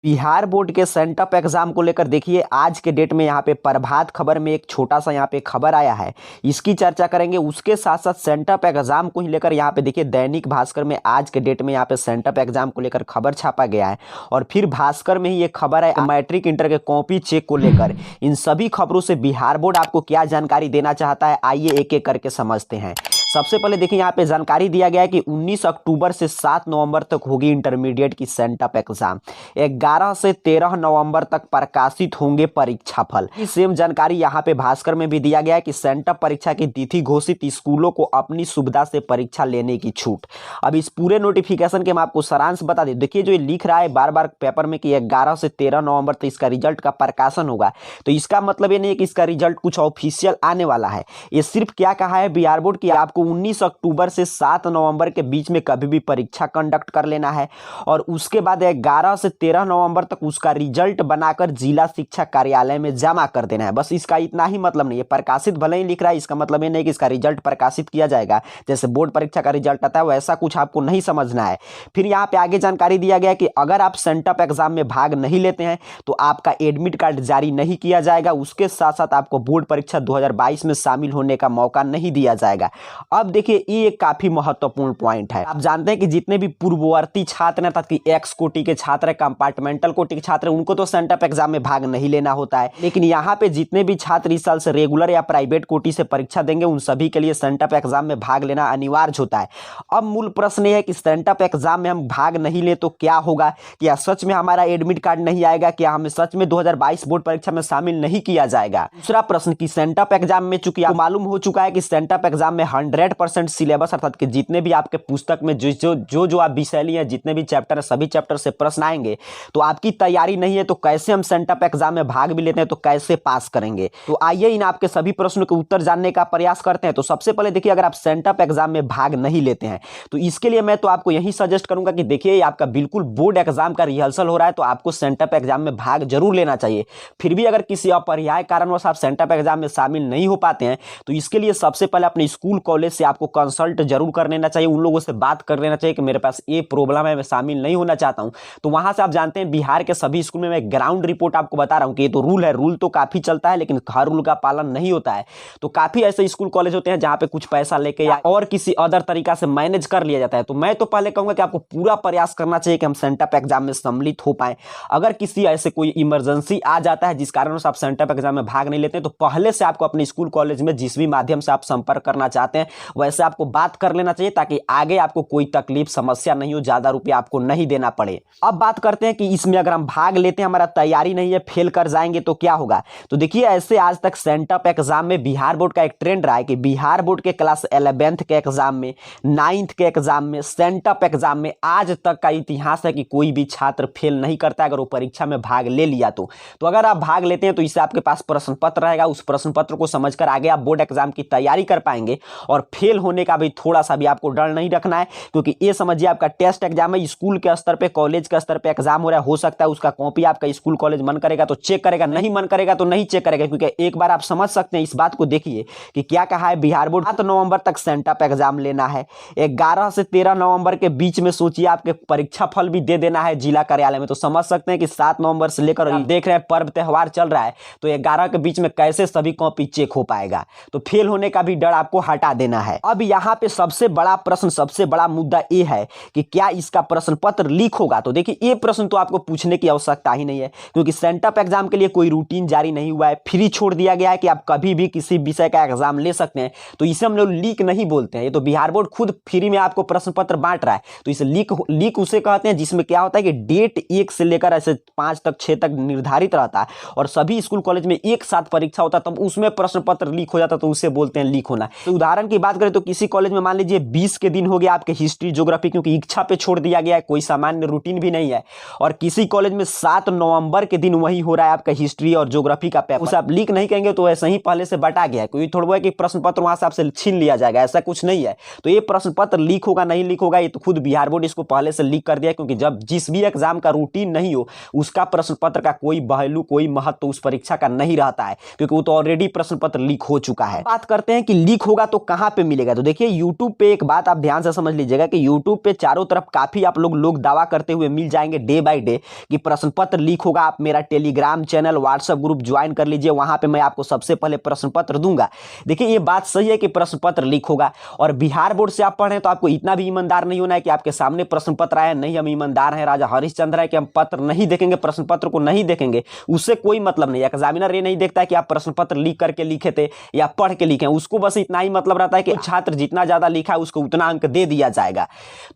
Bihar board के sent up exam को लेकर देखिए आज के डेट में यहाँ पे प्रभात खबर में एक छोटा सा यहाँ पे खबर आया है। इसकी चर्चा करेंगे। उसके साथ साथ सेंटअप एग्जाम को ही लेकर यहाँ पे देखिए दैनिक भास्कर में आज के डेट में यहाँ पे सेंटअप एग्जाम को लेकर खबर छापा गया है। और फिर भास्कर में ही ये खबर है मैट्रिक इंटर के कॉपी चेक को लेकर। इन सभी खबरों से बिहार बोर्ड आपको क्या जानकारी देना चाहता है, आइए एक एक करके समझते हैं। सबसे पहले देखिए यहाँ पे जानकारी दिया गया है कि 19 अक्टूबर से 7 नवंबर तक होगी इंटरमीडिएट की सेंटअप एग्जाम। 11 से 13 नवंबर तक प्रकाशित होंगे परीक्षा फल। सेम जानकारी यहाँ पे भास्कर में भी दिया गया है कि सेंटअप परीक्षा की तिथि घोषित, स्कूलों को अपनी सुविधा से परीक्षा लेने की छूट। अब इस पूरे नोटिफिकेशन के हम आपको सारांश बता दें। देखिए जो ये लिख रहा है बार बार पेपर में कि 11 से 13 नवंबर तक इसका रिजल्ट का प्रकाशन होगा, तो इसका मतलब ये नहीं है कि इसका रिजल्ट कुछ ऑफिशियल आने वाला है। ये सिर्फ क्या कहा है बिहार बोर्ड की आपको 19 अक्टूबर से 7 नवंबर के बीच में कभी भी परीक्षा कंडक्ट कर लेना है और उसके बाद 11 से 13 नवंबर तक उसका रिजल्ट बनाकर जिला शिक्षा कार्यालय में जमा कर देना है। बस इसका इतना ही मतलब नहीं है। प्रकाशित भले ही लिख रहा है, इसका मतलब ये नहीं कि इसका रिजल्ट प्रकाशित किया जाएगा जैसे बोर्ड परीक्षा का रिजल्ट आता है वैसा कुछ आपको नहीं समझना है। फिर यहाँ पे आगे जानकारी दिया गया कि अगर आप सेंटअप एग्जाम में भाग नहीं लेते हैं तो आपका एडमिट कार्ड जारी नहीं किया जाएगा। उसके साथ साथ आपको बोर्ड परीक्षा 2022 में शामिल होने का मौका नहीं दिया जाएगा। अब देखिए ये एक काफी महत्वपूर्ण पॉइंट है। आप जानते हैं कि जितने भी पूर्ववर्ती छात्र हैं, ताकि एक्स कोटि के छात्र, कंपार्टमेंटल कोटि के छात्र, उनको तो सेंटअप एग्जाम में भाग नहीं लेना होता है। लेकिन यहाँ पे जितने भी छात्र इस साल से रेगुलर या प्राइवेट कोटि से परीक्षा देंगे उन सभी के लिए सेंटअप एग्जाम में भाग लेना अनिवार्य होता है। अब मूल प्रश्न यह है कि सेंटअप एग्जाम में हम भाग नहीं ले तो क्या होगा? क्या सच में हमारा एडमिट कार्ड नहीं आएगा? क्या हमें सच में 2022 बोर्ड परीक्षा में शामिल नहीं किया जाएगा? दूसरा प्रश्न कि सेंटअप एग्जाम में चूंकि आपको मालूम हो चुका है कि सेंटअप एग्जाम में 100% सिलेबस, अर्थात कि जितने भी आपके पुस्तक में जो आप विषय लिए हैं, जितने भी चैप्टर है, सभी चैप्टर से प्रश्न आएंगे। तो आपकी तैयारी नहीं है तो कैसे हम सेंटअप एग्जाम में भाग भी लेते हैं तो कैसे पास करेंगे? तो आइए इन आपके सभी प्रश्नों के उत्तर जानने का प्रयास करते हैं। तो सबसे पहले देखिए, अगर आप सेंटअप एग्जाम में भाग नहीं लेते हैं तो इसके लिए मैं तो आपको यही सजेस्ट करूंगा कि देखिए आपका बिल्कुल बोर्ड एग्जाम का रिहर्सल हो रहा है तो आपको सेंटअप एग्जाम में भाग जरूर लेना चाहिए। फिर भी अगर किसी अपरिहार्य कारणवश आप सेंटअप एग्जाम में शामिल नहीं हो पाते हैं तो इसके लिए सबसे पहले अपने स्कूल कॉलेज से आपको कंसल्ट जरूर कर लेना चाहिए। उन लोगों से बात कर लेना चाहिए कि मेरे पास ये प्रॉब्लम है, मैं शामिल नहीं होना चाहता हूं। तो वहां से आप जानते हैं बिहार के सभी स्कूल में मैं ग्राउंड रिपोर्ट आपको बता रहा हूं कि ये तो रूल है, रूल तो काफी चलता है लेकिन हर रूल का पालन नहीं होता है। तो काफी ऐसे स्कूल कॉलेज होते हैं जहां पे कुछ पैसा लेके या और किसी अदर तरीका से मैनेज कर लिया जाता है। तो मैं तो पहले कहूंगा कि आपको पूरा प्रयास करना चाहिए कि हम सेंटअप एग्जाम में सम्मिलित हो पाए। अगर किसी ऐसे कोई इमरजेंसी आ जाता है जिस कारण से आप सेंटअप एग्जाम में भाग नहीं लेते तो पहले से आपको अपने स्कूल कॉलेज में जिस भी माध्यम से आप संपर्क करना चाहते हैं वैसे आपको बात कर लेना चाहिए ताकि आगे आपको कोई तकलीफ समस्या नहीं हो, ज्यादा रुपया आपको नहीं देना पड़े। अब बात करते हैं कि इसमें अगर हम भाग लेते हैं, हमारा तैयारी नहीं है, फेल कर जाएंगे तो क्या होगा? तो देखिए ऐसे आज तक सेंटअप एग्जाम में बिहार बोर्ड का एक ट्रेंड रहा है कि बिहार बोर्ड के क्लास 11th के एग्जाम में, 9th के एग्जाम में, सेंटअप एग्जाम में आज तक का इतिहास है कि कोई भी छात्र फेल नहीं करता अगर वो परीक्षा में भाग ले लिया तो अगर आप भाग लेते हैं तो इससे आपके पास प्रश्न पत्र रहेगा। उस प्रश्न पत्र को समझकर आगे आप बोर्ड एग्जाम की तैयारी कर पाएंगे और फेल होने का भी थोड़ा सा भी आपको डर नहीं रखना है, क्योंकि ये समझिए आपका टेस्ट एग्जाम है, स्कूल के स्तर पे, कॉलेज के स्तर पे एग्जाम हो रहा है। हो सकता है उसका कॉपी आपका स्कूल कॉलेज मन करेगा तो चेक करेगा, नहीं मन करेगा तो नहीं चेक करेगा। क्योंकि एक बार आप समझ सकते हैं इस बात को, देखिए कि क्या कहा है बिहार बोर्ड, 7 नवंबर तक सेंटअप एग्जाम लेना है। 11 से 13 नवंबर के बीच में सोचिए आपके परीक्षा फल भी दे देना है जिला कार्यालय में। तो समझ सकते हैं कि 7 नवंबर से लेकर देख रहे हैं पर्व त्योहार चल रहा है तो 11 के बीच में कैसे सभी कॉपी चेक हो पाएगा? तो फेल होने का भी डर आपको हटा देना है। अब यहाँ पे सबसे बड़ा प्रश्न, सबसे बड़ा मुद्दा ये है कि क्या इसका प्रश्न पत्र लीक होगा? तो देखिए ये प्रश्न तो आपको पूछने की आवश्यकता ही नहीं है, क्योंकि सेंटअप एग्जाम के लिए कोई रूटीन जारी नहीं हुआ है, फ्री छोड़ दिया गया है कि आप कभी भी किसी विषय का एग्जाम ले सकते हैं। तो इसे हम लोग लीक नहीं बोलते हैं, ये तो बिहार बोर्ड खुद फ्री में आपको प्रश्न पत्र बांट रहा है। तो इसे लीक उसे कहते हैं जिसमें क्या होता है कि डेट 1 से लेकर ऐसे 5 तक 6 तक निर्धारित रहता है और सभी स्कूल कॉलेज में एक साथ परीक्षा होता है, तब उसमें प्रश्न पत्र लीक हो जाता है तो उसे बोलते हैं लीक होना। तो उदाहरण की बात करें तो किसी कॉलेज में मान लीजिए 20 के दिन हो गया आपके हिस्ट्री ज्योग्राफी, क्योंकि इच्छा पे छोड़ दिया गया है, कोई सामान्य रूटीन भी नहीं है, और किसी कॉलेज में 7 नवंबर के दिन वही हो रहा है आपका हिस्ट्री और ज्योग्राफी का पेपर, उसे आप लीक नहीं कहेंगे तो ऐसे ही पहले से बटा गया है। कोई थोड़ा है कि प्रश्न पत्र वहां से आपसे छीन लिया जाएगा, ऐसा कुछ नहीं है। तो ये प्रश्न पत्र लीक होगा नहीं लीक होगा ये तो खुद बिहार बोर्ड इसको पहले से लीक कर दिया, क्योंकि जब जिस भी एग्जाम का रूटीन नहीं हो उसका प्रश्न पत्र का कोई वैल्यू, कोई महत्व उस परीक्षा का नहीं रहता है, क्योंकि वो तो ऑलरेडी प्रश्न पत्र लीक हो चुका है। बात करते हैं कि लीक होगा तो कहां कहाँ पे मिलेगा। तो देखिए यूट्यूब पे एक बात आप ध्यान से समझ लीजिएगा कि यूट्यूब पे चारों तरफ काफी आप लोग दावा करते हुए मिल जाएंगे डे बाय डे कि प्रश्न पत्र लीक होगा। आप मेरा Telegram channel WhatsApp group join कर लीजिए, वहां पे मैं आपको सबसे पहले प्रश्न पत्र दूंगा। देखिए ये बात सही है कि प्रश्न पत्र लीक होगा, और बिहार बोर्ड से आप पढ़ रहे हैं तो आपको इतना भी ईमानदार नहीं होना है कि आपके सामने प्रश्न पत्र आया नहीं हम ईमानदार हैं, राजा हरिश्चंद्र है कि हम पत्र नहीं देखेंगे, प्रश्न पत्र को नहीं देखेंगे। उससे कोई मतलब नहीं है। एग्जामिनर ये नहीं देखता है कि आप प्रश्न पत्र लीक करके लिखे थे या पढ़ के लिखे, उसको बस इतना ही मतलब रहता है कि छात्र जितना ज्यादा लिखा है उसको उतना अंक दे दिया जाएगा।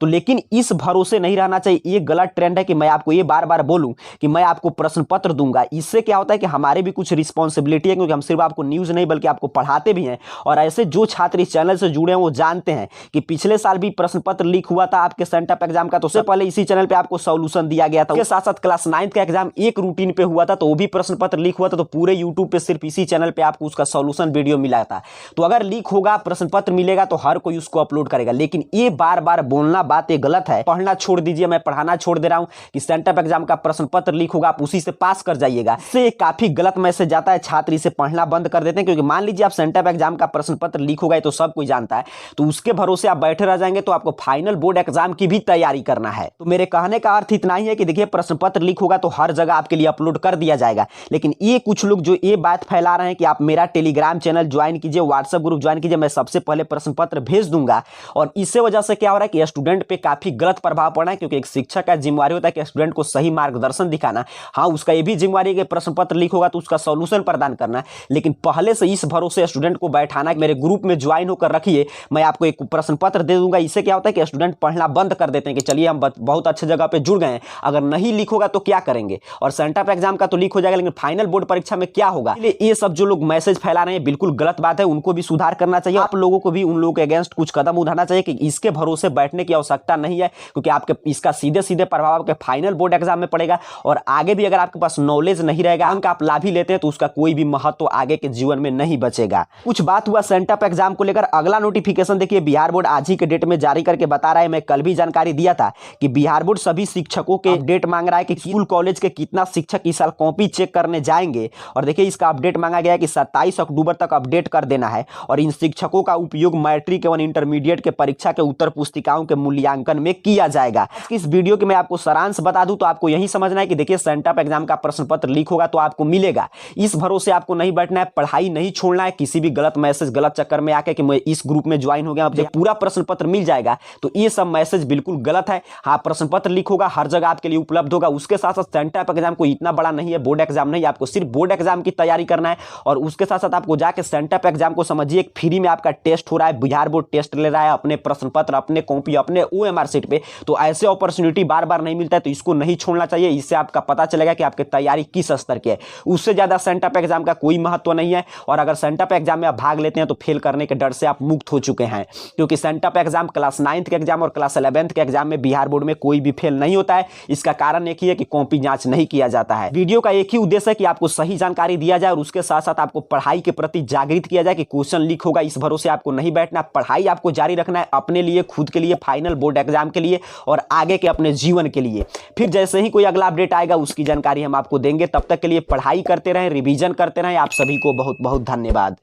तो लेकिन इस भरोसे नहीं रहना चाहिए। ये गलत ट्रेंड है कि मैं आपको ये बार बार बोलूं कि मैं आपको प्रश्न पत्र दूंगा। इससे क्या होता है कि हमारे भी कुछ रिस्पॉन्सिबिलिटी है, क्योंकि हम सिर्फ आपको न्यूज नहीं बल्कि आपको पढ़ाते भी हैं। और ऐसे जो छात्र इस चैनल से जुड़े हैं वो जानते हैं कि पिछले साल भी प्रश्न पत्र लीक हुआ था आपके सेंटअप एग्जाम का, तो उससे पहले इसी चैनल पे आपको सॉल्यूशन दिया गया था। उसके साथ साथ क्लास 9 का एग्जाम एक रूटीन पे हुआ था तो वो भी प्रश्न पत्र लीक हुआ था, तो पूरे यूट्यूब पे सिर्फ इसी चैनल पे आपको उसका सॉल्यूशन वीडियो मिला था। तो अगर लीक होगा प्रश्न पत्र मिलेगा तो हर कोई उसको अपलोड करेगा। लेकिन ये बार बार बोलना बात ये गलत है। पढ़ना छोड़ दीजिए, मैं पढ़ाना छोड़ दे रहा हूं कि सेंटअप एग्जाम का प्रश्न पत्र लीक होगा आप उसी से पास कर जाइएगा। इससे काफी गलत मैसेज जाता है, छात्र इसे पढ़ना बंद कर देते हैं। क्योंकि मान लीजिए आप सेंटअप एग्जाम का प्रश्न पत्र लीक होगा तो सब कोई जानता है, तो उसके भरोसे आप बैठे रह जाएंगे तो आपको फाइनल बोर्ड एग्जाम की भी तैयारी करना है। तो मेरे कहने का अर्थ इतना ही है कि देखिए प्रश्न पत्र लीक होगा तो हर जगह आपके लिए अपलोड कर दिया जाएगा। लेकिन ये कुछ लोग जो ये बात फैला रहे हैं कि आप मेरा टेलीग्राम चैनल ज्वाइन कीजिए, व्हाट्सएप ग्रुप ज्वाइन कीजिए, मैं सबसे पहले प्रश्न पत्र भेज दूंगा। और इससे वजह से क्या हो रहा है कि स्टूडेंट पे काफी गलत प्रभाव पड़ रहा है। क्योंकि एक शिक्षक का जिम्मेवारी होता है कि स्टूडेंट को सही मार्गदर्शन दिखाना। हाँ, उसका ये भी जिम्मेवारी है कि प्रश्न पत्र लीक होगा तो उसका सॉल्यूशन प्रदान करना। लेकिन पहले से इस भरोसे स्टूडेंट को बैठाना कि मेरे ग्रुप में ज्वाइन होकर रखिए, मैं आपको एक प्रश्न पत्र दे दूंगा। इससे क्या होता है कि स्टूडेंट पढ़ना बंद कर देते हैं कि चलिए हम बहुत अच्छे जगह पे जुड़ गए हैं, अगर नहीं लीक होगा तो क्या करेंगे। और सेंटअप एग्जाम का तो लीक हो जाएगा, लेकिन फाइनल बोर्ड परीक्षा में क्या होगा। ये सब जो लोग मैसेज फैला रहे हैं बिल्कुल गलत बात है, उनको भी सुधार करना चाहिए। आप लोगों को भी उन लोगों के अगेंस्ट कुछ कदम उठाना चाहिए कि इसके भरोसे बैठने की आवश्यकता नहीं है। क्योंकि आपके इसका सीधे सीधे प्रभाव आपके फाइनल बोर्ड एग्जाम में पड़ेगा। और आगे भी अगर आपके पास नॉलेज नहीं रहेगा, अंक आप लाभ ही लेते हैं, तो उसका कोई भी महत्व आगे के जीवन में नहीं बचेगा। कुछ बात हुआ सेंटअप एग्जाम को लेकर। अगला नोटिफिकेशन देखिए बिहार बोर्ड आज ही के डेट में जारी करके बता रहा है। मैं कल भी जानकारी दिया था कि बिहार बोर्ड सभी शिक्षकों के अपडेट मांग रहा है कि स्कूल कॉलेज के कितना शिक्षक इस साल कॉपी चेक करने जाएंगे। और देखिए इसका अपडेट मांगा गया है कि 27 अक्टूबर तक अपडेट कर देना है। और इन शिक्षकों का उपयोग मैट्रिक एवं इंटरमीडिएट के परीक्षा के उत्तर पुस्तिकाओं के मूल्यांकन में किया जाएगा। इस वीडियो के मैं आपको सारांश बता दूं तो आपको यही समझना है कि देखिए सेंटअप एग्जाम का प्रश्न पत्र लीक होगा तो आपको मिलेगा। इस भरोसे आपको नहीं बैठना है, पढ़ाई नहीं छोड़ना है किसी भी गलत मैसेज गलत चक्कर में आके कि मैं इस ग्रुप में ज्वाइन हो गया अब पूरा प्रश्न पत्र मिल जाएगा। तो ये सब मैसेज बिल्कुल गलत है। हाँ, प्रश्न पत्र लीक होगा, हर जगह आपके लिए उपलब्ध होगा। उसके साथ साथ सेंटअप एग्जाम को इतना बड़ा नहीं है, बोर्ड एग्जाम नहीं, आपको सिर्फ बोर्ड एग्जाम की तैयारी करना है। और उसके साथ साथ आपको जाके सेंटअप एग्जाम को समझिए फ्री में आपका टेस्ट हो रहा है, बिहार बोर्ड टेस्ट ले रहा है अपने प्रश्न पत्र, अपने कॉपी, अपने OMR सीट पे। तो ऐसे अपॉर्चुनिटी बार बार नहीं मिलता है, तो इसको नहीं छोड़ना चाहिए। इससे आपका पता चलेगा कि आपकी तैयारी किस स्तर की है। उससे ज्यादा सेंटअप एग्जाम का कोई महत्व नहीं है। और अगर सेंटअप एग्जाम में आप भाग लेते हैं तो फेल करने के डर से आप मुक्त हो चुके हैं। क्योंकि सेंटअप एग्जाम क्लास 9 के एग्जाम और क्लास 11 के एग्जाम में बिहार बोर्ड में कोई भी फेल नहीं होता है। इसका कारण एक ही है कि कॉपी जांच नहीं किया जाता है। वीडियो का एक ही उद्देश्य है कि आपको सही जानकारी दिया जाए और उसके साथ साथ आपको पढ़ाई के प्रति जागृत किया जाए कि क्वेश्चन लीक होगा इस भरोसे आपको नहीं बैठना। पढ़ाई आपको जारी रखना है अपने लिए, खुद के लिए, फाइनल बोर्ड एग्जाम के लिए और आगे के अपने जीवन के लिए। फिर जैसे ही कोई अगला अपडेट आएगा उसकी जानकारी हम आपको देंगे। तब तक के लिए पढ़ाई करते रहें, रिवीजन करते रहें। आप सभी को बहुत बहुत धन्यवाद।